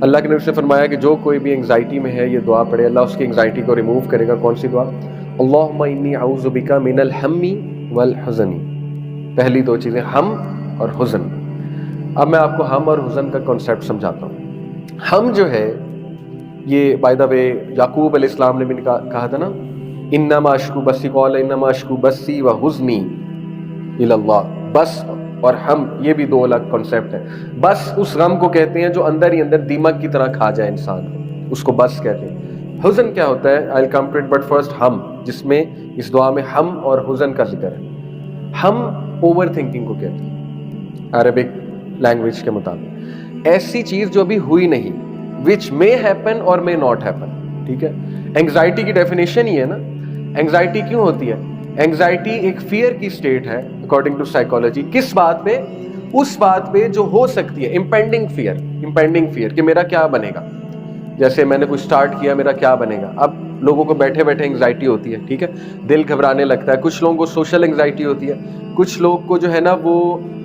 اللہ کے نبی سے فرمایا کہ جو کوئی بھی انگزائٹی میں ہے یہ دعا پڑھے اللہ اس کی انگزائٹی کو ریموو کرے گا. کون سی دعا؟ اللہم انی اعوذ بک من الہم والحزن. پہلی دو چیزیں ہم اور حزن. اب میں آپ کو ہم اور حزن کا کنسیپٹ سمجھاتا ہوں. ہم جو ہے یہ بائی دا وے یعقوب علیہ السلام نے بھی کہا تھا نا، انما اشکو بسی، قال انما اشکو بسی وحزنی الی اللہ. بس اور ہم یہ بھی دو الگ کنسیپٹ ہیں. بس اس غم کو کہتے ہیں جو اندر ہی اندر دیمک کی طرح کھا جائے انسان کو، اس کو بس کہتے ہیں. حزن کیا ہوتا ہے؟ I'll come to it, but first ہم، جس میں اس دعا میں ہم اور حزن کا ذکر ہے. ہم اوور تھنکنگ کو کہتے ہیں عربک لینگویج کے مطابق، ایسی چیز جو ابھی ہوئی نہیں، which may happen or may not happen. ٹھیک ہے. انگزائٹی کی ڈیفینیشن ہی ہے نا. انگزائٹی کیوں ہوتی ہے؟ انگزائٹی ایک فیئر کی سٹیٹ ہے اکارڈنگ ٹو سائیکالوجی. کس بات پہ؟ اس بات پہ جو ہو سکتی ہے. امپینڈنگ فیئر کہ میرا کیا بنے گا. جیسے میں نے کچھ سٹارٹ کیا، میرا کیا بنے گا. اب لوگوں کو بیٹھے بیٹھے انگزائٹی ہوتی ہے، ٹھیک ہے، دل گھبرانے لگتا ہے. کچھ لوگوں کو سوشل انگزائٹی ہوتی ہے. کچھ لوگ کو جو ہے نا وہ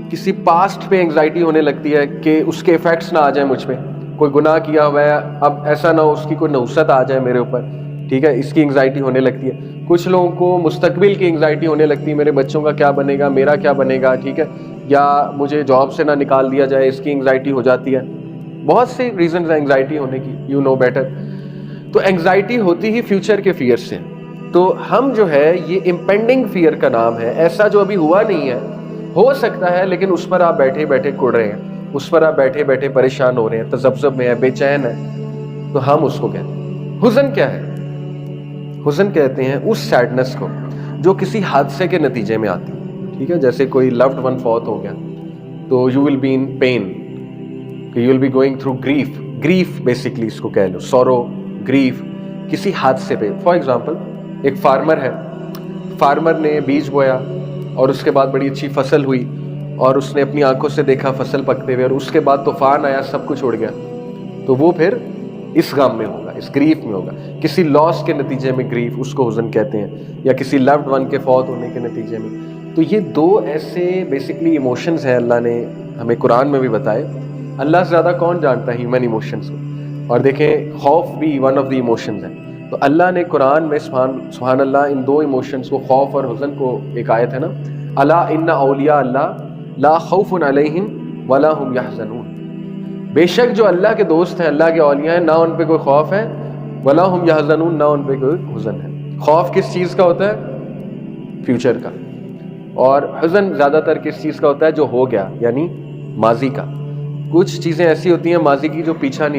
کسی پاسٹ پہ انگزائٹی ہونے لگتی ہے کہ اس کے ایفیکٹس نہ آ جائیں مجھ پہ. کوئی گناہ کیا ہوا ہے، اب ایسا نہ ہو اس کی کوئی نحوست آ جائے میرے اوپر، ٹھیک ہے، اس کی انگزائٹی ہونے لگتی ہے. کچھ لوگوں کو مستقبل کی انگزائٹی ہونے لگتی ہے، میرے بچوں کا کیا بنے گا، میرا کیا بنے گا، ٹھیک ہے، یا مجھے جاب سے نہ نکال دیا جائے، اس کی انگزائٹی ہو جاتی ہے. بہت سی ریزنز ہیں انگزائٹی ہونے کی، یو نو بیٹر. تو انگزائٹی ہوتی ہی فیوچر کے فیئر سے. تو ہم جو ہے یہ امپینڈنگ فیئر کا نام ہے، ایسا جو ابھی ہوا نہیں ہے، ہو سکتا ہے لیکن اس پر آپ بیٹھے بیٹھے کڑ رہے ہیں، اس پر آپ بیٹھے بیٹھے پریشان ہو رہے ہیں، تذبذب میں ہے، بے چین ہے. تو ہم اس کو کہتے ہیں. حزن کیا ہے؟ حزن کہتے ہیں اس سیڈنس کو جو کسی حادثے کے نتیجے میں آتی ہے. ٹھیک ہے، جیسے کوئی لوڈ ون فوت ہو گیا تو you will be in pain, کہ you will be going through grief basically اس کو کہہ لو، سورو، گریف کسی حادثے پہ. فار ایگزامپل ایک فارمر ہے، فارمر نے بیج بویا اور اس کے بعد بڑی اچھی فصل ہوئی اور اس نے اپنی آنکھوں سے دیکھا فصل پکتے ہوئے، اور اس کے بعد طوفان آیا، سب کچھ اڑ گیا. تو وہ پھر اس غم میں ہوگا، اس گریف میں ہوگا. کسی لاس کے نتیجے میں گریف، اس کو حزن کہتے ہیں، یا کسی لوڈ ون کے فوت ہونے کے نتیجے میں. تو یہ دو ایسے بیسکلی ایموشنز ہیں، اللہ نے ہمیں قرآن میں بھی بتائے. اللہ سے زیادہ کون جانتا ہے ہیومن ایموشنز کو؟ اور دیکھیں خوف بھی ون آف دی ایموشنز ہے. تو اللہ نے قرآن میں سبحان اللہ ان دو ایموشنز کو، خوف اور حزن کو، ایک آیت ہے نا، الا ان اولیاء اللہ لا خوف علیہم ولا هم یحزنون. بے شک جو اللہ کے دوست ہیں، اللہ کے اولیاء ہیں، نہ ان پہ کوئی خوف ہے، ولا هم یحزنون، نہ ان پہ کوئی حزن ہے. خوف کس چیز کا ہوتا ہے؟ فیوچر کا. اور حزن زیادہ تر کس چیز کا ہوتا ہے؟ جو ہو گیا، یعنی ماضی کا. کچھ چیزیں ایسی ہوتی ہیں ماضی کی جو پیچھا نہیں